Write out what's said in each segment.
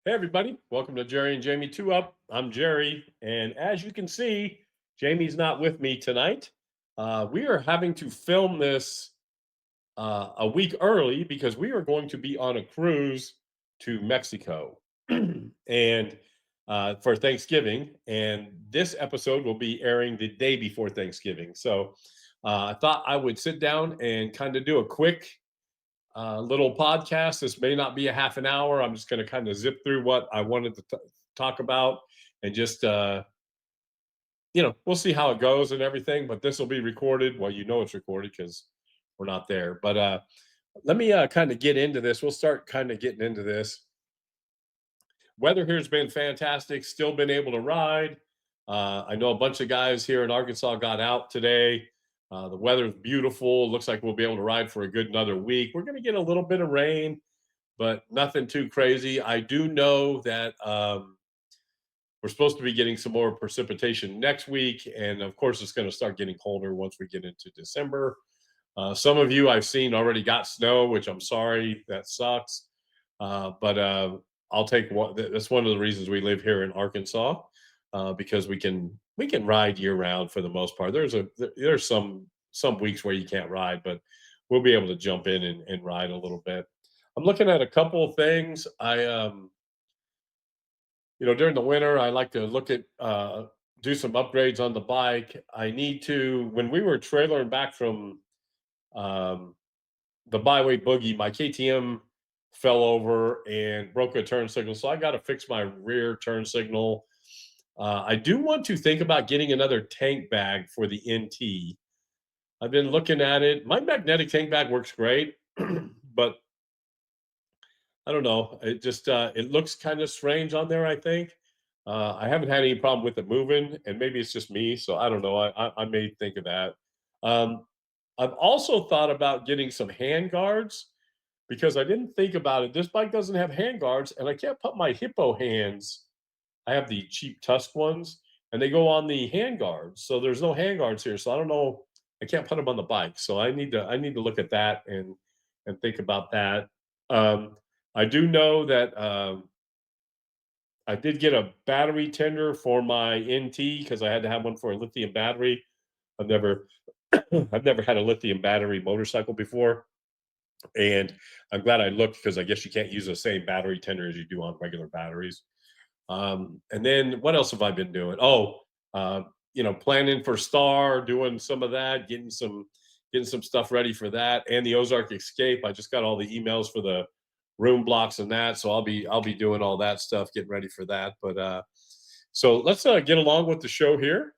Hey, everybody. Welcome to Jerry and Jamie 2 Up. I'm Jerry. And as you can see, Jamie's not with me tonight. We are having to film this a week early because we are going to be on a cruise to Mexico and for Thanksgiving. And this episode will be airing the day before Thanksgiving. So I thought I would sit down and kind of do a quick little podcast. This may not be a half an hour. I'm just going to kind of zip through what I wanted to talk about and just, we'll see how it goes and everything. But this will be recorded. Well, it's recorded because we're not there. But let me kind of get into this. We'll start kind of getting into this. Weather here has been fantastic. Still been able to ride. I know a bunch of guys here in Arkansas got out today. The weather's beautiful. Looks like we'll be able to ride for a good another week. We're going to get a little bit of rain, but nothing too crazy. I do know that we're supposed to be getting some more precipitation next week. And of course, it's going to start getting colder once we get into December. Some of you I've seen already got snow, which I'm sorry, that sucks. But I'll take one. That's one of the reasons we live here in Arkansas, because we can ride year round for the most part. There's some weeks where you can't ride, but we'll be able to jump in and ride a little bit. I'm looking at a couple of things. During the winter, I like to look at do some upgrades on the bike. I need to when we were trailering back from um, the byway boogie, my KTM fell over and broke a turn signal. So I got to fix my rear turn signal. I do want to think about getting another tank bag for the NT. I've been looking at it. My magnetic tank bag works great, but I don't know. It looks kind of strange on there. I think I haven't had any problem with it moving, and maybe it's just me. So I don't know. I may think of that. Um, I've also thought about getting some hand guards because I didn't think about it. This bike doesn't have hand guards, and I can't put my hippo hands. I have the cheap Tusk ones, and they go on the hand guards. So there's no hand guards here. So I don't know. I can't put them on the bike. So I need to look at that and think about that. Um, I do know that I did get a battery tender for my NT because I had to have one for a lithium battery. I've never I've never had a lithium battery motorcycle before. And I'm glad I looked because I guess you can't use the same battery tender as you do on regular batteries. And then what else have I been doing? Oh, planning for Star, doing some of that, getting some stuff ready for that, and the Ozark Escape. I just got all the emails for the room blocks and that, so I'll be doing all that stuff, getting ready for that. But so let's get along with the show here.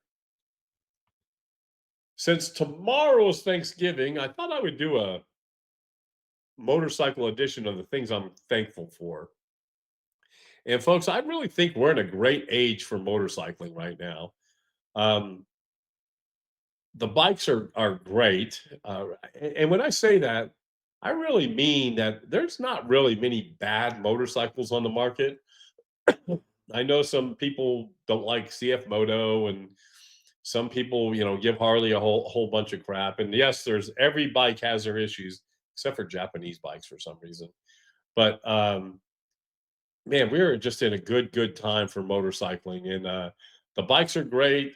Since tomorrow's Thanksgiving, I thought I would do a motorcycle edition of the things I'm thankful for. And folks, I really think we're in a great age for motorcycling right now. Um, the bikes are great, and when I say that, I really mean that there's not really many bad motorcycles on the market. I know some people don't like CF Moto, and some people, give Harley a whole bunch of crap. And yes, there's every bike has their issues, except for Japanese bikes for some reason. But man, we're just in a good time for motorcycling, and the bikes are great.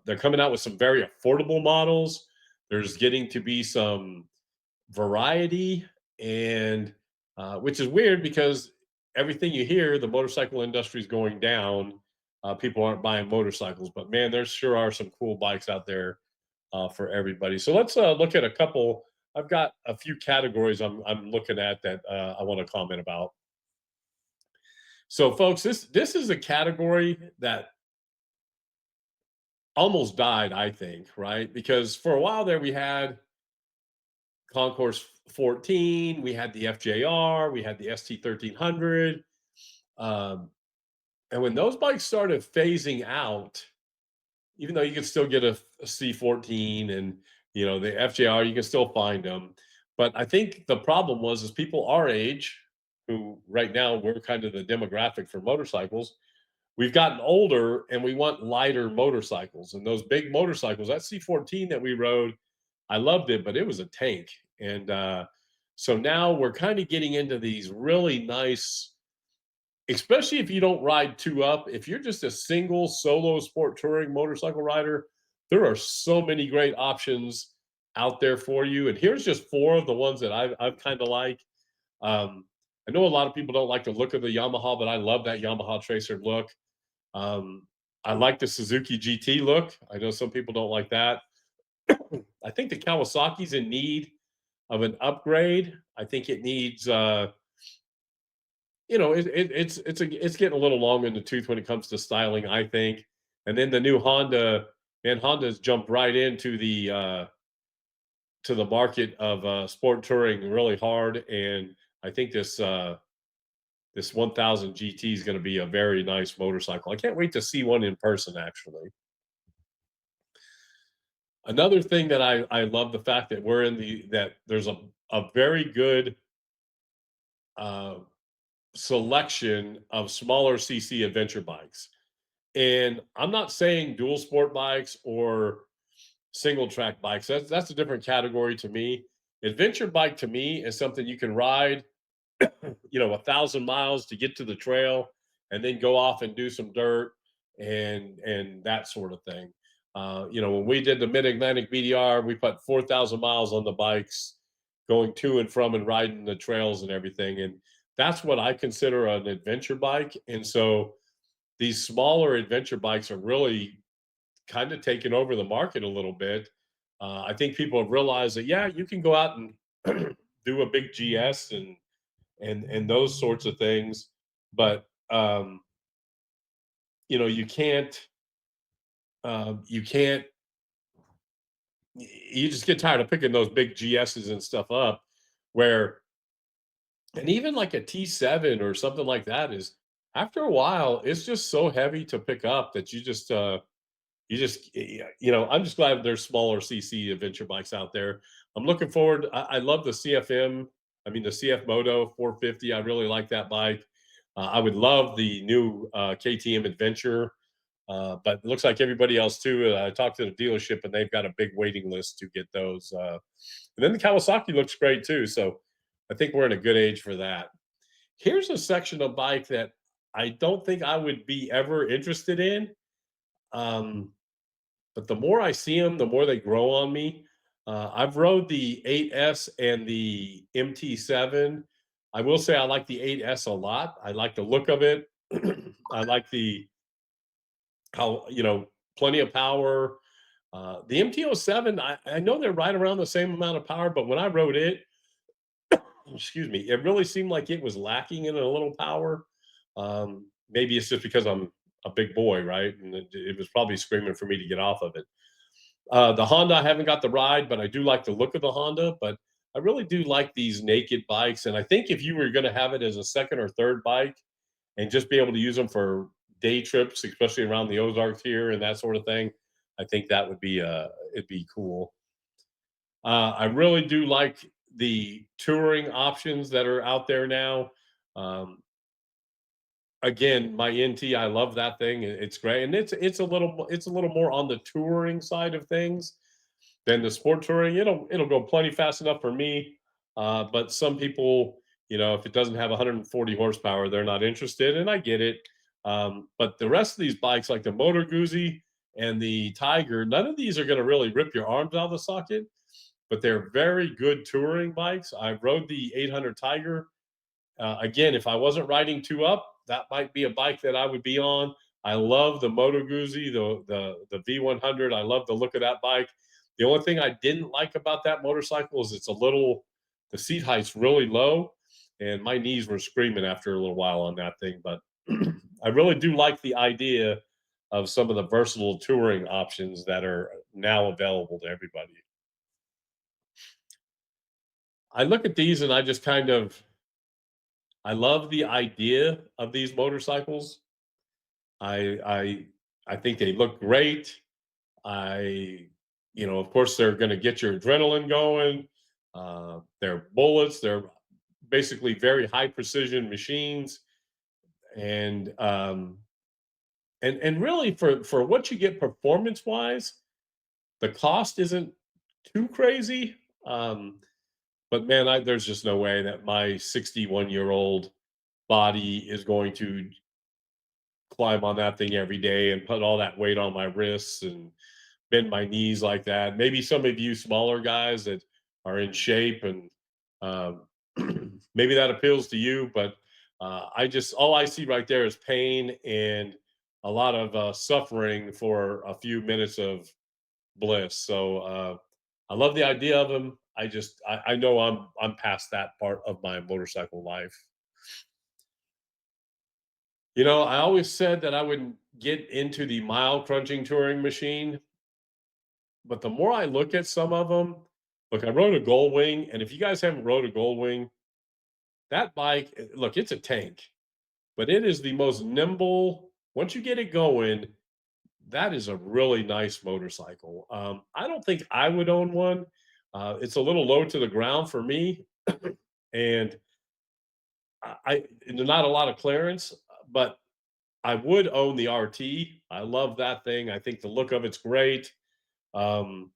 They're coming out with some very affordable models. There's getting to be some variety, and which is weird because everything you hear, the motorcycle industry is going down. People aren't buying motorcycles, but man, there sure are some cool bikes out there for everybody. So let's look at a couple. I've got a few categories I'm looking at that I want to comment about. So, folks, this is a category that almost died, I think, right? Because for a while there, we had Concourse 14, we had the FJR, we had the ST 1300, um, and when those bikes started phasing out, even though you can still get a C14 and the FJR, you can still find them. But I think the problem was is people our age, who right now we're kind of the demographic for motorcycles, we've gotten older and we want lighter motorcycles. And those big motorcycles, that C14 that we rode, I loved it, but it was a tank. And so now we're kind of getting into these really nice especially if you don't ride two up. If you're just a single solo sport touring motorcycle rider, there are so many great options out there for you. And here's just four of the ones that I've kind of like. Um, I know a lot of people don't like the look of the Yamaha, but I love that Yamaha Tracer look. Um, I like the Suzuki GT look. I know some people don't like that. I think the Kawasaki's in need of an upgrade. I think it needs, it's getting a little long in the tooth when it comes to styling, I think. And then the new Honda, man, Honda's jumped right into the market of sport touring really hard, and I think this 1000 GT is going to be a very nice motorcycle. I can't wait to see one in person. Actually, another thing that I love the fact that we're in the that there's a very good uh, selection of smaller CC adventure bikes. And I'm not saying dual sport bikes or single track bikes. That's a different category to me. Adventure bike to me is something you can ride, 1,000 miles to get to the trail, and then go off and do some dirt and that sort of thing. When we did the Mid Atlantic BDR, we put 4,000 miles on the bikes, going to and from and riding the trails and everything. And that's what I consider an adventure bike. And so these smaller adventure bikes are really kind of taking over the market a little bit. I think people have realized that, yeah, you can go out and do a big GS and those sorts of things, but you can't. You just get tired of picking those big GSs and stuff up. Where and even like a T7 or something like that is after a while, it's just so heavy to pick up that I'm just glad there's smaller CC adventure bikes out there. I'm looking forward. I love the CFM. I mean, the CF Moto 450. I really like that bike. I would love the new KTM Adventure, but it looks like everybody else too. I talked to the dealership, and they've got a big waiting list to get those. And then the Kawasaki looks great too. So I think we're in a good age for that. Here's a section of bike that I don't think I would be ever interested in. Um, but the more I see them, the more they grow on me. I've rode the 8S and the MT7. I will say I like the 8S a lot. I like the look of it. I like the how plenty of power. The MT07, I know they're right around the same amount of power, but when I rode it, excuse me, it really seemed like it was lacking in a little power. Maybe it's just because I'm a big boy, right? And it was probably screaming for me to get off of it. The Honda, I haven't got the ride, but I do like the look of the Honda. But I really do like these naked bikes. And I think if you were going to have it as a second or third bike and just be able to use them for day trips, especially around the Ozarks here and that sort of thing, I think that would be it'd be cool. I really do like the touring options that are out there now. Um, Again, my NT, I love that thing. It's great, and it's a little more on the touring side of things than the sport touring. It'll go plenty fast enough for me, but some people, if it doesn't have 140 horsepower, they're not interested, and I get it. But the rest of these bikes, like the Motor Guzzi and the Tiger, none of these are going to really rip your arms out of the socket, but they're very good touring bikes. I rode the 800 Tiger. Again, if I wasn't riding two up, that might be a bike that I would be on. I love the Moto Guzzi, the V100. I love the look of that bike. The only thing I didn't like about that motorcycle is the seat height's really low, and my knees were screaming after a little while on that thing. But I really do like the idea of some of the versatile touring options that are now available to everybody. I look at these and I love the idea of these motorcycles. I I I think they look great. I of course, they're going to get your adrenaline going. They're bullets. They're basically very high precision machines, and really for what you get performance wise, the cost isn't too crazy. But man, there's just no way that my 61-year-old body is going to climb on that thing every day and put all that weight on my wrists and bend my knees like that. Maybe some of you smaller guys that are in shape and um, maybe that appeals to you, but I just all I see right there is pain and a lot of suffering for a few minutes of bliss. So I love the idea of them. I know I'm past that part of my motorcycle life. I always said that I wouldn't get into the mile crunching touring machine, but the more I look at some of them, look, I rode a Gold Wing, and if you guys haven't rode a Gold Wing, that bike, look, it's a tank, but it is the most nimble. Once you get it going, that is a really nice motorcycle. I don't think I would own one. It's a little low to the ground for me, and there's not a lot of clearance, but I would own the RT. I love that thing. I think the look of it's great. Um,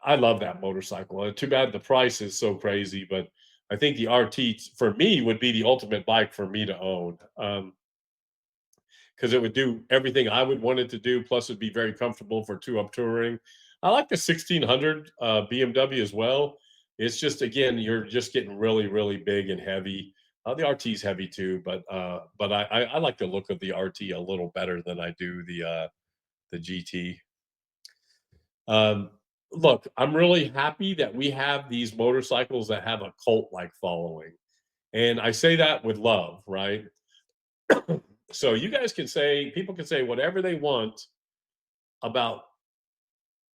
I love that motorcycle. Too bad the price is so crazy, but I think the RT for me would be the ultimate bike for me to own. Because it would do everything I would want it to do. Plus, it'd be very comfortable for two up touring. I like the 1600 BMW as well. It's just again, you're just getting really, really big and heavy. The RT's heavy too, but I like the look of the RT a little better than I do the GT. Um, Look, I'm really happy that we have these motorcycles that have a cult like following, and I say that with love, right? So you guys can say, people can say whatever they want about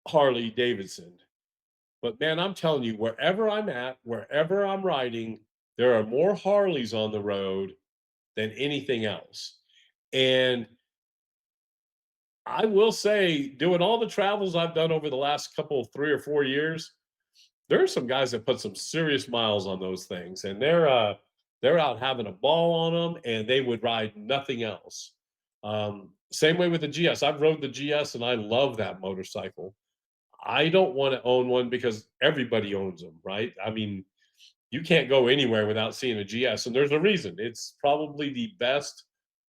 Harley Davidson. But man, I'm telling you, wherever I'm at, wherever I'm riding, there are more Harleys on the road than anything else. And I will say, doing all the travels I've done over the last couple, 3 or 4 years, there are some guys that put some serious miles on those things, and they're out having a ball on them, and they would ride nothing else. Same way with the GS. I've rode the GS, and I love that motorcycle. I don't want to own one because everybody owns them, right? I mean, you can't go anywhere without seeing a GS, and there's a reason. It's probably the best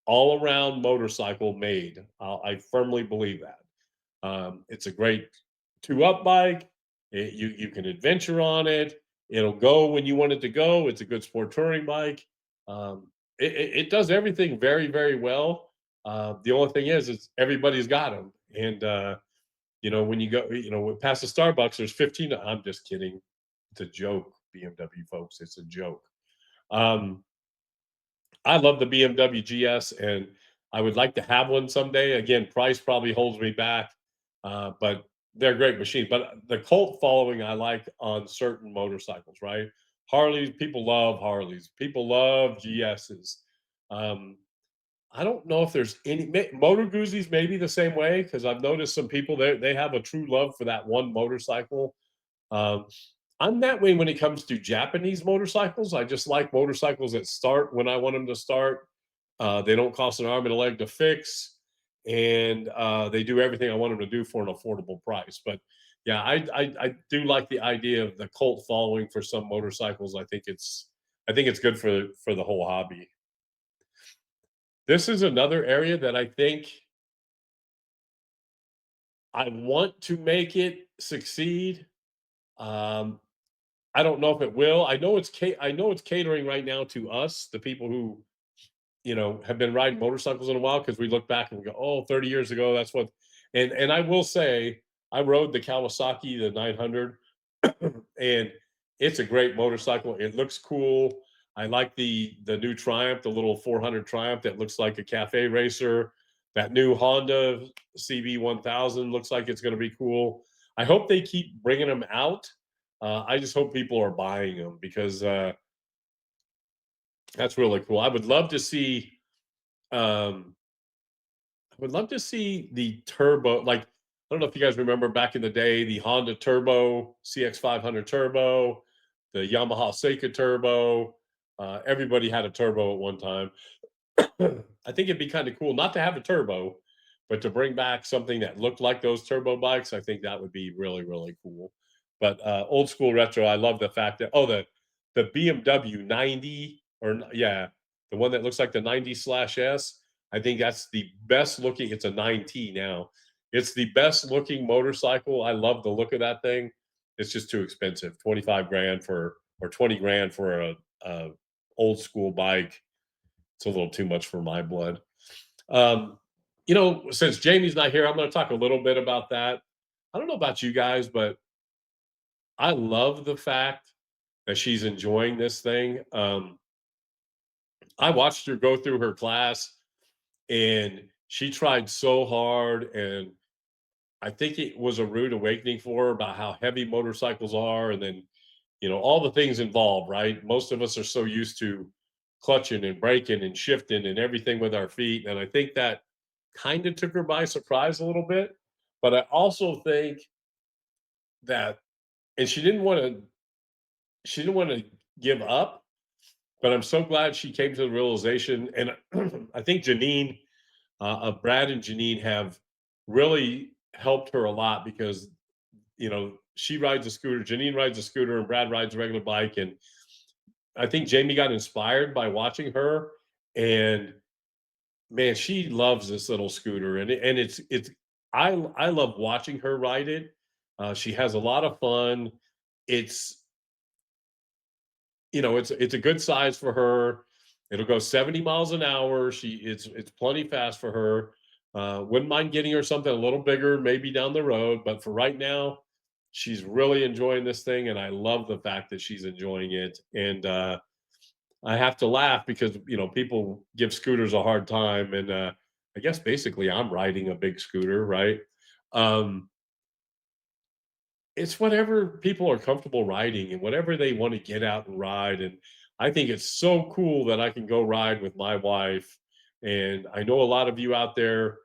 all-around motorcycle made. I firmly believe that. It's a great two-up bike. You can adventure on it. It'll go when you want it to go. It's a good sport touring bike. It does everything very, very well. The only thing is everybody's got them, and when you go, past the Starbucks, there's 15. I'm just kidding. It's a joke, BMW folks. It's a joke. Um, I love the BMW GS, and I would like to have one someday. Again, price probably holds me back, but they're great machines. But the cult following I like on certain motorcycles, right? Harleys, people love Harleys. People love GSs. Um, I don't know if there's any Motor Guzzi's maybe the same way because I've noticed some people they have a true love for that one motorcycle. Um, I'm that way when it comes to Japanese motorcycles. I just like motorcycles that start when I want them to start. They don't cost an arm and a leg to fix, and they do everything I want them to do for an affordable price. But yeah, I do like the idea of the cult following for some motorcycles. I think it's good for the whole hobby. This is another area that I think I want to make it succeed. Um, I don't know if it will. I know it's catering right now to us, the people who, have been riding motorcycles in a while because we look back and we go, "Oh, 30 years ago, that's what." And I will say I rode the Kawasaki, the 900, and it's a great motorcycle. It looks cool. I like the new Triumph, the little 400 Triumph that looks like a cafe racer. That new Honda CB 1000 looks like it's going to be cool. I hope they keep bringing them out. I just hope people are buying them because that's really cool. Um, I would love to see the turbo. Like, I don't know if you guys remember back in the day, the Honda Turbo, CX 500 Turbo, the Yamaha Seika Turbo. Everybody had a turbo at one time. I think it'd be kind of cool not to have a turbo, but to bring back something that looked like those turbo bikes. I think that would be really, really cool. But old school retro, I love the fact that the BMW 90. yeah, the one that looks like the 90/S. I think that's the best looking. It's a 9T now. It's the best looking motorcycle. I love the look of that thing. It's just too expensive. 25 grand for or 20 grand for a old school bike. It's a little too much for my blood. Um, since Jamie's not here, I'm going to talk a little bit about that. I don't know about you guys, but I love the fact that she's enjoying this thing. I watched her go through her class and she tried so hard. And I think it was a rude awakening for her about how heavy motorcycles are. And then, all the things involved, right? Most of us are so used to clutching and braking and shifting and everything with our feet. And I think that kind of took her by surprise a little bit. But I also think that, and she didn't want to give up, but I'm so glad she came to the realization. And I think Brad and Janine have really helped her a lot because she rides a scooter, Janine rides a scooter, and Brad rides a regular bike. And I think Jamie got inspired by watching her, and man, she loves this little scooter, and it's I love watching her ride it. She has a lot of fun. It's it's a good size for her. It'll go 70 miles an hour. It's plenty fast for her. Wouldn't mind getting her something a little bigger, maybe down the road. But for right now, she's really enjoying this thing, and I love the fact that she's enjoying it. And I have to laugh because people give scooters a hard time, and I guess basically I'm riding a big scooter, right? Um, it's whatever people are comfortable riding and whatever they want to get out and ride. And I think it's so cool that I can go ride with my wife. And I know a lot of you out there,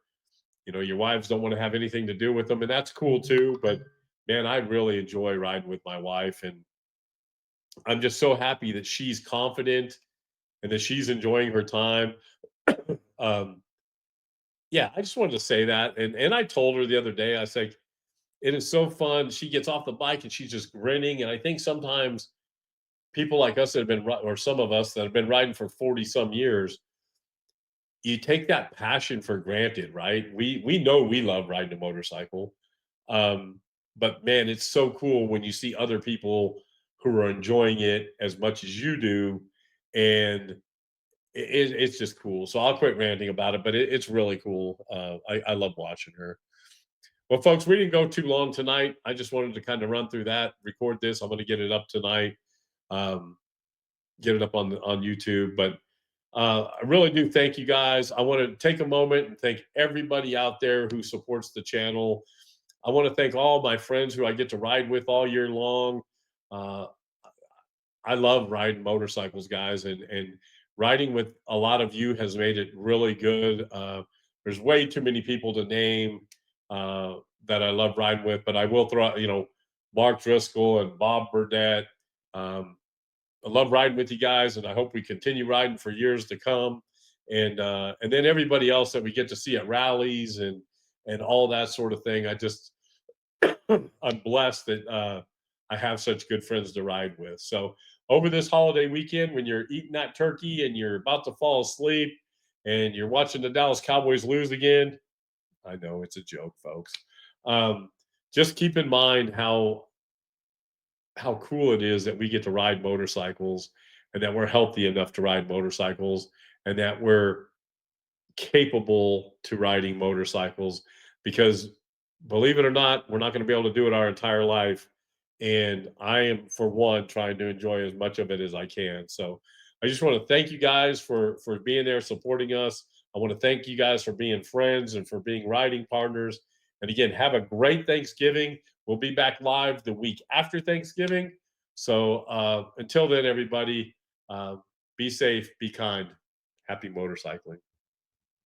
your wives don't want to have anything to do with them, and that's cool too. But man, I really enjoy riding with my wife. And I'm just so happy that she's confident and that she's enjoying her time. Um, yeah, I just wanted to say that. And I told her the other day, I said, it is so fun. She gets off the bike and she's just grinning. And I think sometimes people like us that have been, or some of us that have been riding for 40 some years, you take that passion for granted, right? We know we love riding a motorcycle. Um, but man, it's so cool when you see other people who are enjoying it as much as you do. And it's just cool. So I'll quit ranting about it, but it's really cool. I love watching her. Well, folks, we didn't go too long tonight. I just wanted to kind of run through that, record this. I'm going to get it up tonight, um, get it up on YouTube. But I really do thank you guys. I want to take a moment and thank everybody out there who supports the channel. I want to thank all my friends who I get to ride with all year long. Uh, I love riding motorcycles, guys, and riding with a lot of you has made it really good. There's way too many people to name uh, that I love riding with, but I will throw out, Mark Driscoll and Bob Burdett. Um, I love riding with you guys, and I hope we continue riding for years to come. And then everybody else that we get to see at rallies and all that sort of thing. I'm blessed that I have such good friends to ride with. So over this holiday weekend, when you're eating that turkey and you're about to fall asleep and you're watching the Dallas Cowboys lose again, I know it's a joke, folks. Um, just keep in mind how cool it is that we get to ride motorcycles and that we're healthy enough to ride motorcycles and that we're capable to riding motorcycles because believe it or not, we're not going to be able to do it our entire life. And I am, for one, trying to enjoy as much of it as I can. So I just want to thank you guys for being there, supporting us. I want to thank you guys for being friends and for being riding partners. And again, have a great Thanksgiving. We'll be back live the week after Thanksgiving. So until then, everybody, uh, be safe, be kind, happy motorcycling.